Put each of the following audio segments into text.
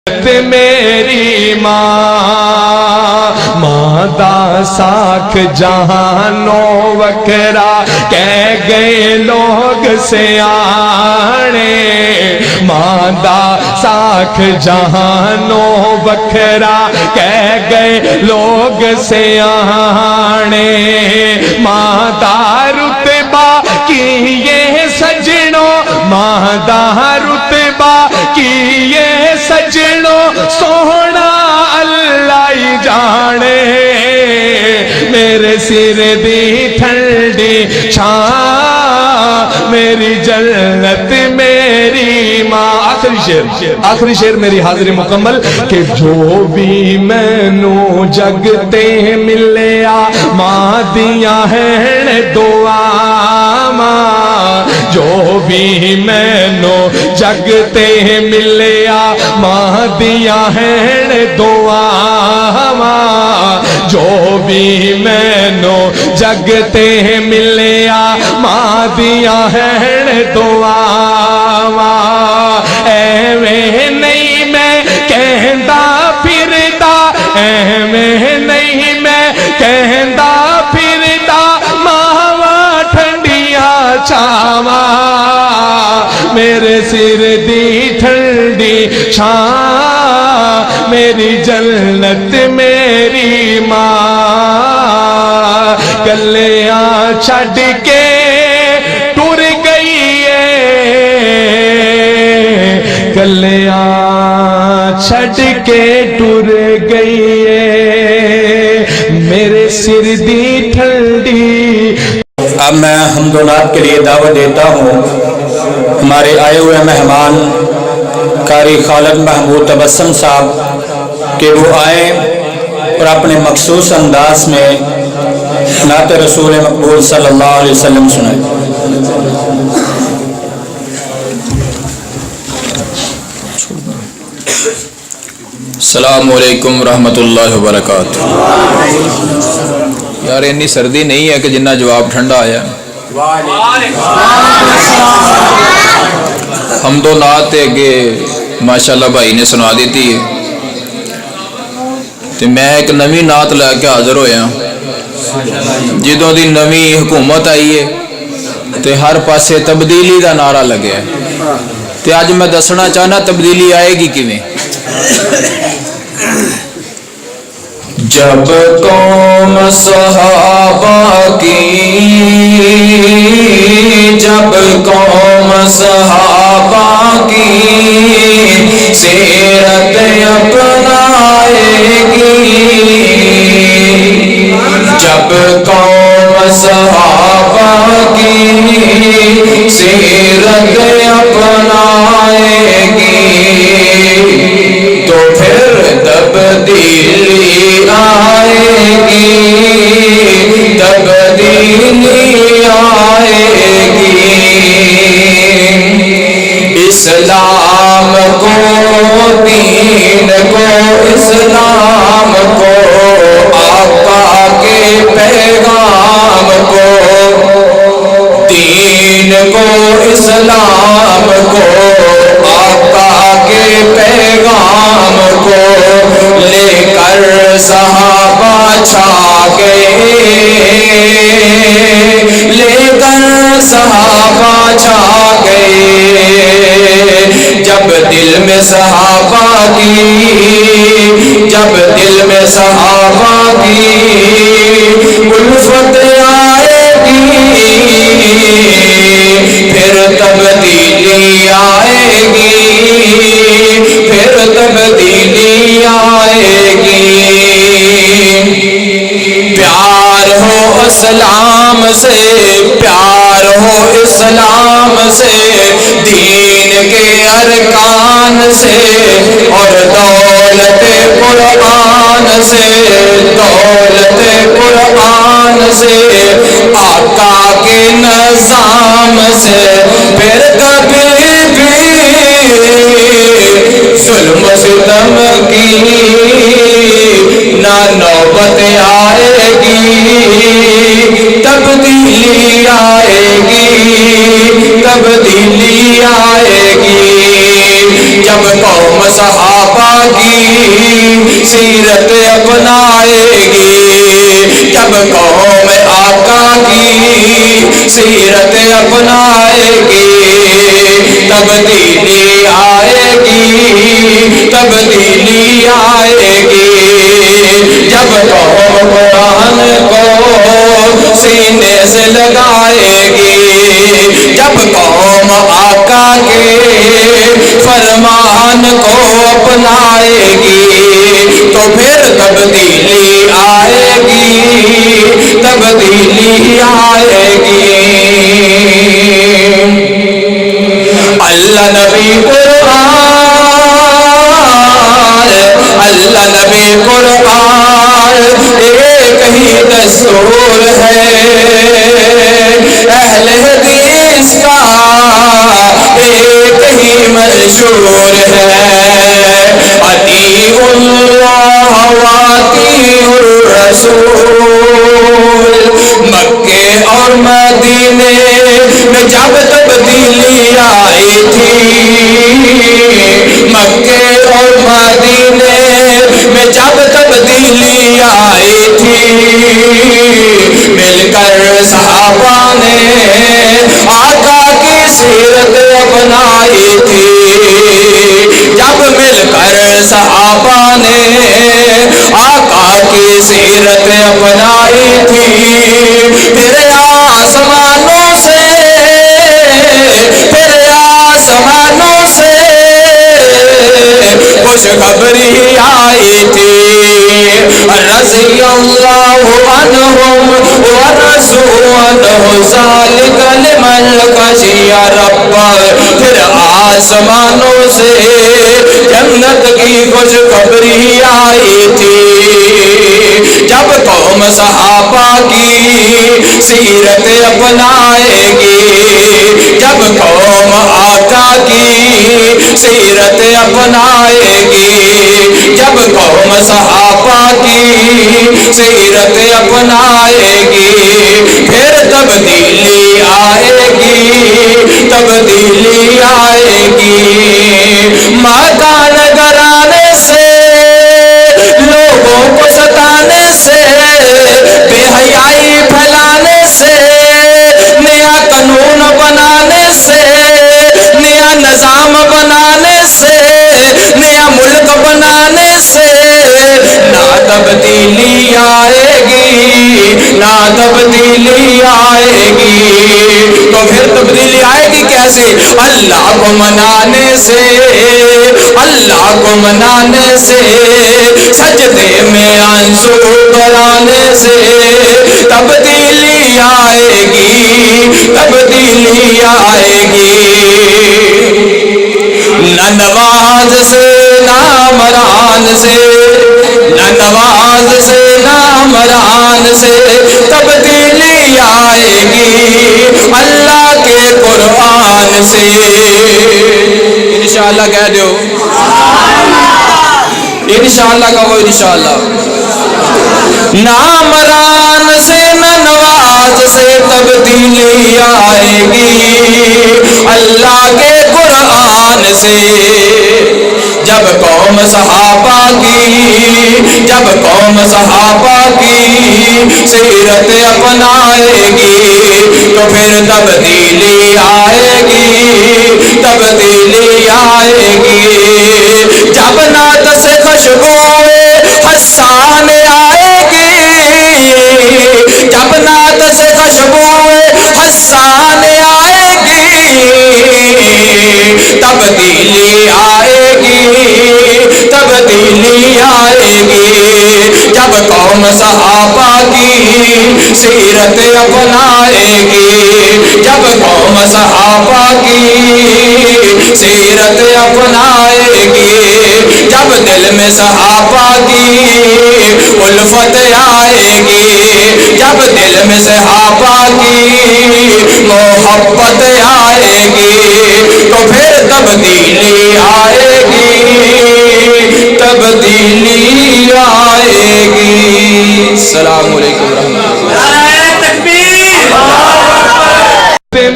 میری ماں دا ساکھ جہانو وکرا کہہ گئے لوگ سیانے ماں دا ساکھ جہانو وکرا کہہ گئے لوگ سیانے ماں دا رتبہ کی یہ سجنوں ماں دا رتبہ کی یہ سجنوں سونا اللہ ہی جانے میرے سر دی ٹھنڈی چھاں میری جنت میری ماں آخری شعر میری حاضری مکمل کہ جو بھی مینوں جگتے ملیا ماں دیاں ہیں دعا جو بھی مینوں جگتے ملیا ماں دیاں ہیں دعا جو بھی مینوں جگتے ملیا ماں دیاں ہیں دعا ایویں نہیں میں کہندا پھردا ایویں نہیں میں کہندا پھردا ماواں ٹھنڈیاں چھاواں میرے سر دی ٹھنڈی چھاں میری جنت میری ماں گلیاں چھڈ کے ٹر گئی گلیاں چھڈ کے ٹر گئی میرے سر دی ٹھنڈی۔ اب میں حمد و نعت کے لیے دعوت دیتا ہوں ہمارے آئے ہوئے مہمان قاری خالد محمود تبسم صاحب کہ وہ آئیں اور اپنے مخصوص انداز میں نعت رسول مقبول صلی اللہ علیہ وسلم سنائیں۔ السلام علیکم ورحمۃ اللہ وبرکاتہ۔ یار اتنی سردی نہیں ہے کہ جنہ جواب ٹھنڈا آیا۔ حمد و نعت اگے ماشاءاللہ بھائی نے سنا دیتی ہے تو میں ایک نوی نعت لے کے حاضر ہویا جدوں دی نوی حکومت آئی ہے تو ہر پاسے تبدیلی دا نعرہ لگے تو آج میں دسنا چاہنا تبدیلی آئے گی کیویں۔ جب قوم صحابہ کی جب قوم صحابہ کی سیرت اپنائے گی جب قوم صحابہ کی سیرت اپنائے گی تو پھر تبدیلی آئے گی تبدیلی آئے گی اسلام کو دین کو اسلام کو آقا کے پیغام کو دین کو اسلام کو آقا کے پیغام کو لے کر صحابہ چھا گئے لے کر صحابہ چھا گئے جب دل میں صحابہ کی جب دل میں صحابہ کی الفت آئے گی پھر تبدیلی آئے گی پھر تبدیلی آئے گی پیار ہو اسلام سے پیار ہو اسلام سے دین کے ارکان سے اور دولت قرآن سے دولت قرآن سے آقا کے نظام سے پھر کبھی بھی ظلم ستم کی نہ نوبت آئے گی تبدیلی آئے گی تبدیلی آئے گی جب قوم صحابہ کی سیرت اپنائے گی، جب قوم آقا کی سیرت اپنائے گی، تبدیلی آئے گی، تبدیلی آئے گی، جب قوم قرآن کو سینے سے لگائے گی، جب قوم آقا کے فرمان کو اپنائے گی، تو پھر تبدیلی آئے گی، تبدیلی آئے گی۔ اللہ نبی قرآن، اللہ نبی قرآن ایک ہی دستور ہے، اہل حدیث کا ایک ہی منشور ہے، اطیعوا اللہ واطیعوا الرسول۔ مکے اور مدینے میں جب تبدیلی آئی تھی، مکے اور مدینے میں جب تبدیلی آئی تھی، مل کر صحابہ نے آقا کی سیرت اپنائی تھی، جب مل کر صحابہ نے آقا کی سیرت اپنائی تھی، پھر آسمانوں سے، پھر آسمانوں سے خوشخبری آئی تھی، رضی اللہ عنہم ورضوا عنہ ذالک لمن خشی ربہ۔ پھر آسمانوں سے جنت کی خوشخبری آئی تھی، جب قوم صحابہ کی سیرت اپنائے گی، جب قوم آقا کی سیرت اپنائے گی، جب قوم صحابہ کی سیرت اپنائے گی، پھر تبدیلی آئے گی، تبدیلی آئے گی۔ مکان گرانے سے، لوگوں کو ستانے سے، بے حیائی پھیلانے سے، نیا قانون بنانے سے، نیا نظام بنانے سے، نیا ملک بنانے سے نہ تبدیلی آئے گی، نہ تبدیلی آئے گی۔ تو پھر تبدیلی آئے گی کیسے؟ اللہ کو منانے سے، اللہ کو منانے سے، سجدے میں آنسو بہانے سے تبدیلی آئے گی، تبدیلی آئے گی۔ نہ نماز سے، نہ مران سے، نہ نماز سے، نہ مران سے تبدیلی آئے گی، اللہ کے قرآن سے۔ انشاءاللہ کہہ دو، انشاءاللہ کہو انشاءاللہ۔ نہ مران سے، نہ نواز سے تبدیلی آئے گی، اللہ کے قرآن سے۔ جب قوم صحابہ کی، جب قوم صحابہ کی سیرت اپنائے گی، تو پھر تبدیلی آئے گی، تبدیلی آئے گی۔ جب نعت سے خوشبو حسان آئے گی، جب نعت سے خوشبو حسان آئے گی، تبدیلی آئے گی، تبدیلی آئے گی۔ جب قوم صحابہ کی سیرت اپنائے گی، جب قوم صحابہ کی سیرت اپنائے گی، جب دل میں صحابہ کی الفت آئے گی، جب دل میں صحابہ کی محبت آئے گی، تو پھر تبدیلی آئے گی، تبدیلی آئے گی۔ السلام علیکم ورحمۃ اللہ۔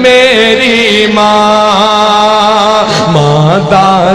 میری ماں مادہ